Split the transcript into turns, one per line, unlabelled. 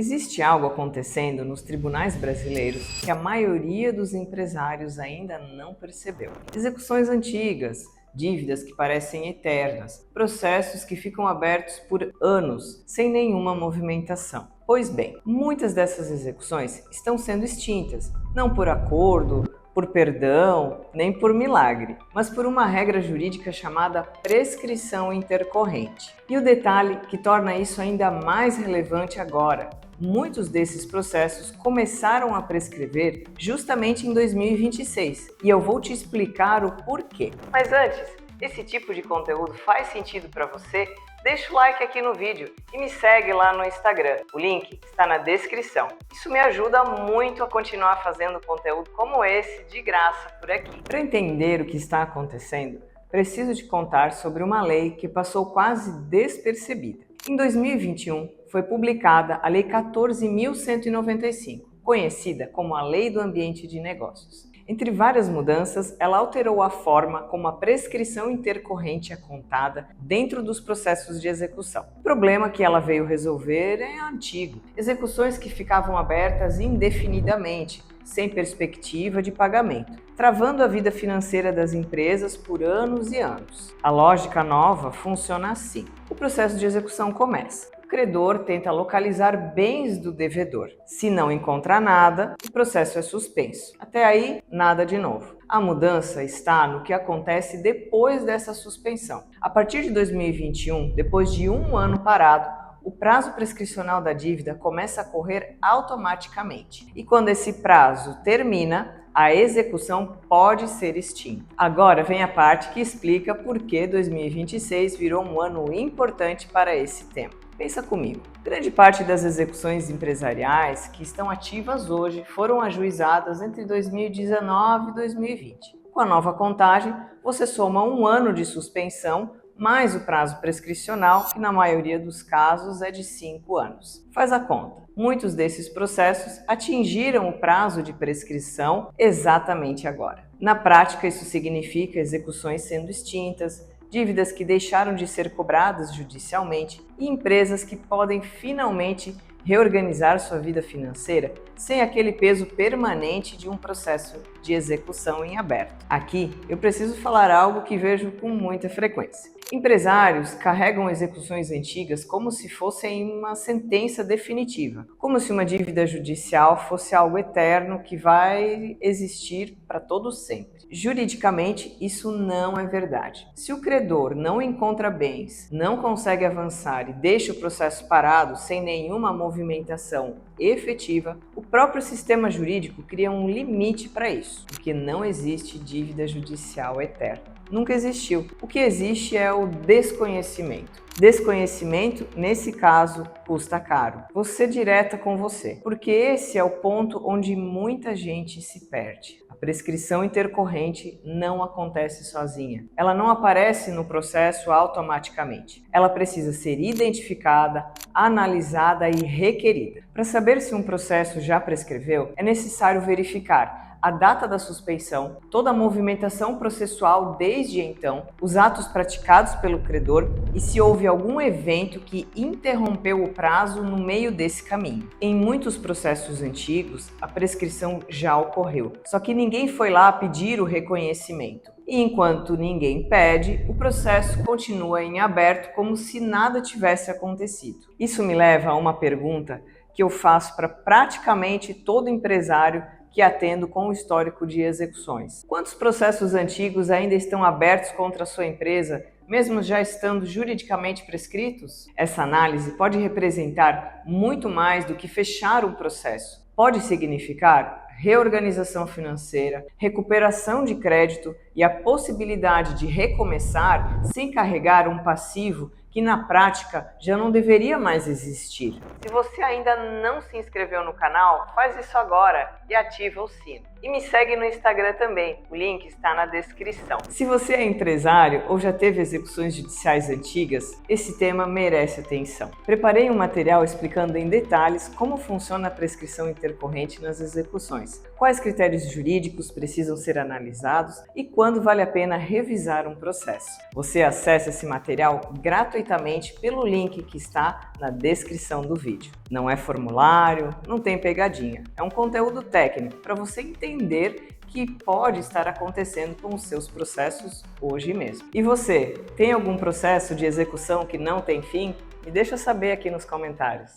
Existe algo acontecendo nos tribunais brasileiros que a maioria dos empresários ainda não percebeu. Execuções antigas, dívidas que parecem eternas, processos que ficam abertos por anos, sem nenhuma movimentação. Pois bem, muitas dessas execuções estão sendo extintas, não por acordo, por perdão, nem por milagre, mas por uma regra jurídica chamada prescrição intercorrente. E o detalhe que torna isso ainda mais relevante agora: muitos desses processos começaram a prescrever justamente em 2026, e eu vou te explicar o porquê. Mas antes, esse tipo de conteúdo faz sentido para você? Deixa o like aqui no vídeo e me segue lá no Instagram. O link está na descrição. Isso me ajuda muito a continuar fazendo conteúdo como esse de graça por aqui. Para entender o que está acontecendo, preciso te contar sobre uma lei que passou quase despercebida. Em 2021, foi publicada a Lei 14.195, conhecida como a Lei do Ambiente de Negócios. Entre várias mudanças, ela alterou a forma como a prescrição intercorrente é contada dentro dos processos de execução. O problema que ela veio resolver é antigo: execuções que ficavam abertas indefinidamente, sem perspectiva de pagamento, travando a vida financeira das empresas por anos e anos. A lógica nova funciona assim: o processo de execução começa. O credor tenta localizar bens do devedor. Se não encontra nada, o processo é suspenso. Até aí, nada de novo. A mudança está no que acontece depois dessa suspensão. A partir de 2021, depois de um ano parado, o prazo prescricional da dívida começa a correr automaticamente. E quando esse prazo termina, a execução pode ser extinta. Agora vem a parte que explica por que 2026 virou um ano importante para esse tema. Pensa comigo, grande parte das execuções empresariais que estão ativas hoje foram ajuizadas entre 2019 e 2020. Com a nova contagem, você soma um ano de suspensão mais o prazo prescricional, que na maioria dos casos é de 5 anos. Faz a conta. Muitos desses processos atingiram o prazo de prescrição exatamente agora. Na prática, isso significa execuções sendo extintas, dívidas que deixaram de ser cobradas judicialmente e empresas que podem finalmente reorganizar sua vida financeira sem aquele peso permanente de um processo de execução em aberto. Aqui, eu preciso falar algo que vejo com muita frequência. Empresários carregam execuções antigas como se fossem uma sentença definitiva, como se uma dívida judicial fosse algo eterno que vai existir para todo sempre. Juridicamente, isso não é verdade. Se o credor não encontra bens, não consegue avançar e deixa o processo parado sem nenhuma movimentação efetiva, o próprio sistema jurídico cria um limite para isso, porque não existe dívida judicial eterna. Nunca existiu. O que existe é o desconhecimento. Desconhecimento, nesse caso, custa caro. Vou ser direta com você, porque esse é o ponto onde muita gente se perde. A prescrição intercorrente não acontece sozinha. Ela não aparece no processo automaticamente. Ela precisa ser identificada, analisada e requerida. Para saber se um processo já prescreveu, é necessário verificar a data da suspensão, toda a movimentação processual desde então, os atos praticados pelo credor e se houve algum evento que interrompeu o prazo no meio desse caminho. Em muitos processos antigos, a prescrição já ocorreu, só que ninguém foi lá pedir o reconhecimento. E enquanto ninguém pede, o processo continua em aberto como se nada tivesse acontecido. Isso me leva a uma pergunta que eu faço para praticamente todo empresário que atendo com o histórico de execuções. Quantos processos antigos ainda estão abertos contra a sua empresa, mesmo já estando juridicamente prescritos? Essa análise pode representar muito mais do que fechar um processo. Pode significar reorganização financeira, recuperação de crédito e a possibilidade de recomeçar sem carregar um passivo que na prática já não deveria mais existir. Se você ainda não se inscreveu no canal, faz isso agora e ativa o sino. E me segue no Instagram também, o link está na descrição. Se você é empresário ou já teve execuções judiciais antigas, esse tema merece atenção. Preparei um material explicando em detalhes como funciona a prescrição intercorrente nas execuções, quais critérios jurídicos precisam ser analisados e quando vale a pena revisar um processo. Você acessa esse material gratuitamente pelo link que está na descrição do vídeo. Não é formulário, não tem pegadinha. É um conteúdo técnico para você entender que pode estar acontecendo com os seus processos hoje mesmo. E você, tem algum processo de execução que não tem fim? Me deixa saber aqui nos comentários.